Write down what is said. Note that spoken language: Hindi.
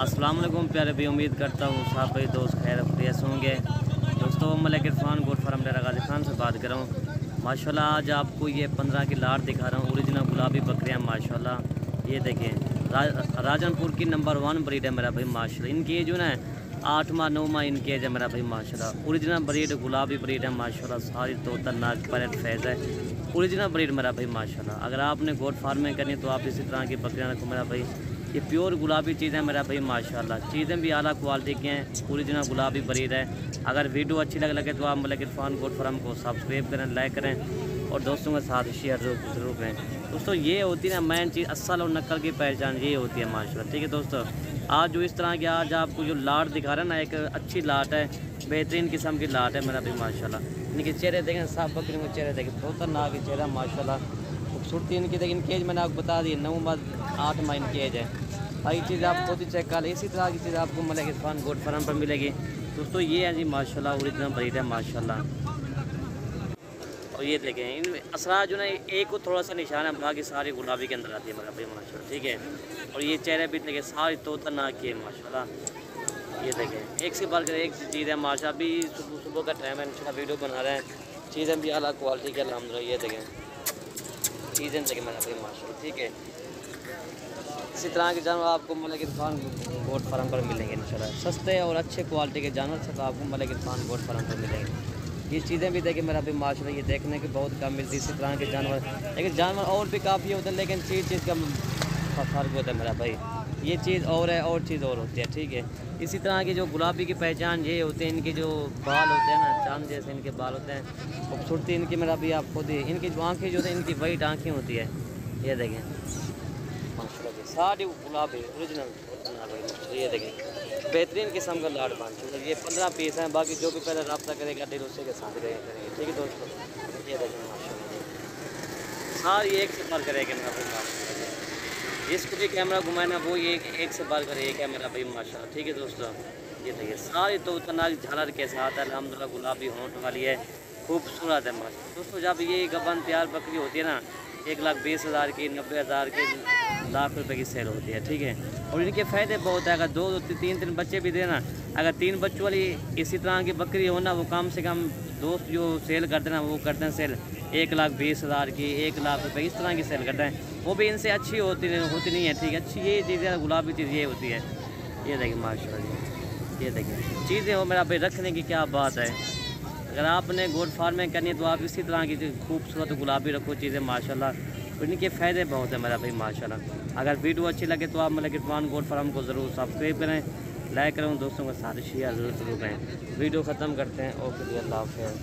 अस्सलाम वालेकुम प्यारे भी, उम्मीद करता हूँ सब भाई दोस्त खैर खैरियत होंगे। दोस्तों मलिक इरफान गोट फार्म डेरा गाजी खान से बात कर रहा हूँ। माशाल्लाह आज आपको ये 15 की लाट दिखा रहा हूँ। ओरिजिनल गुलाबी बकरियाँ माशाल्लाह ये देखें। राजनपुर की नंबर 1 ब्रीड है मेरा भाई माशाल्लाह। इनकी एज जो है 8 माह 9 माह इनकी एज है मेरा भाई माशाल्लाह। ओरिजिनल ब्रीड गुलाबी ब्रीड है माशाल्लाह। सारी तोता नाक पैरेट फैज़ है। ओरिजिनल ब्रीड मेरा भाई माशाल्लाह। अगर आपने गोट फार्मिंग करनी तो आप इसी तरह की बकरियाँ रखो मेरा भाई। ये प्योर गुलाबी चीज़ें मेरा भाई माशाल्लाह। चीज़ें भी आला क्वालिटी की हैं। ओरिजिनल गुलाबी ब्रीड है। अगर वीडियो अच्छी लगे तो आप मलिक इरफान गोट फार्म को सब्सक्राइब करें, लाइक करें और दोस्तों के साथ शेयर जरूर करें। दोस्तों ये होती है ना मेन चीज़, असल और नकल की पहचान ये होती है माशाल्लाह। ठीक है दोस्तों, आज जो इस तरह की आज आपको जो लाट दिखा रहे हैं ना, एक अच्छी लाट है, बेहतरीन किस्म की लाट है मेरा भाई माशाल्लाह। इनके चेहरे देखें, सब बकरियों के चेहरे देखें, बहुत नाक के चेहरा माशाल्लाह। खूबसूरती इनकी देखें। इनकी एज मैंने आपको बता दी 9 माह 8 माह इनकी एज है। भाई चीज़ आप खुद ही चेक कर लें। इसी तरह की चीज़ आपको मलिक इरफान गोट फार्म पर मिलेगी। दोस्तों ये है जी माशाल्लाह ओरिजिनल ब्रीड है माशाल्लाह। और ये देखें इनमें असरा जो ना एक को थोड़ा सा निशान है, बाकी सारी गुलाबी के अंदर आती है मेरा भाई माशाल्लाह। ठीक है, और ये चेहरे भी देखें सारी तोता नाक की है माशाल्लाह। ये देखें एक से बढ़कर एक चीज़ है माशाल्लाह। अभी सुबह का टाइम है, इंशाल्लाह वीडियो बना रहे हैं। चीज़ें भी अलग क्वालिटी के अल्हम्दुलिल्लाह। ये देखें चीज़ें देखें मेरा भाई माशाल्लाह। ठीक है, इसी तरह के जानवर आपको मलिक इरफान गोट फार्म पर मिलेंगे इंशाल्लाह। सस्ते और अच्छे क्वालिटी के जानवर सब आपको मलिक इरफान गोट फार्म पर मिलेंगे। ये चीज़ें भी देखें मेरा भी माशाल्लाह। ये देखने की बहुत कम मिलती है इसी तरह के जानवर, लेकिन जानवर और भी काफ़ी होते हैं, लेकिन चीज़ का फ़र्क होता है मेरा भाई। ये चीज़ और है और चीज़ और होती है। ठीक है, इसी तरह की जो गुलाबी की पहचान ये होते हैं, इनके जो बाल होते हैं ना, चांद जैसे इनके बाल होते हैं। खूबसूरती इनकी मेरा भी आप खुद ही, इनकी जो आँखें जो है इनकी वाइट आँखें होती है। ये देखें माशाल्लाह जी सारी गुलाबी ओरिजिनल। ये देखें बेहतरीन किस्म का लाट बांध चुका। ये 15 पीस हैं, बाकी जो भी पहले रब्ता करेगा दिल उसी के साथ करेंगे। ठीक है दोस्तों, ये देखें माशाल्लाह सारी एक से बार करेगा मेरा भाई माशाल्लाह। जिसको भी कैमरा घुमाना वो एक से बार करे एक है मेरा भाई माशाल्लाह। ठीक है दोस्तों, ये देखिए सारी तो नाक झालर के साथ है अल्हम्दुलिल्लाह। गुलाबी होंठ वाली है, खूबसूरत है माशाल्लाह। दोस्तों जब ये गबन तैयार बकरी होती है ना, 1,20,000 की 90,000 की लाख रुपए की सेल होती है। ठीक है, और इनके फ़ायदे बहुत है। अगर 2-3 बच्चे भी देना, अगर 3 बच्चों वाली इसी तरह की बकरी हो ना, वो कम से कम दोस्त जो सेल करते हैं ना, वो करते हैं सेल 1,20,000 की 1,00,000 रुपये इस तरह की सेल करते हैं। वो भी इनसे अच्छी होती नहीं है। ठीक है, अच्छी ये चीज़ है, गुलाबी चीज़ ये होती है। ये देखिए माशाल्लाह जी, ये देखिए चीज़ें हो मेरा भाई रखने की क्या बात है। अगर आपने गोट फार्मिंग करनी है तो आप इसी तरह की खूबसूरत गुलाबी रखो चीज़ें माशाल्लाह। तो इनके फ़ायदे बहुत है मेरा भाई माशाल्लाह। अगर वीडियो अच्छी लगे तो आप मलिक इरफान गोट फार्म को ज़रूर सब्सक्राइब करें, लाइक करें, दोस्तों के साथ शेयर ज़रूर करें। वीडियो ख़त्म करते हैं। ओके जी, अल्लाह हाफ़िज़।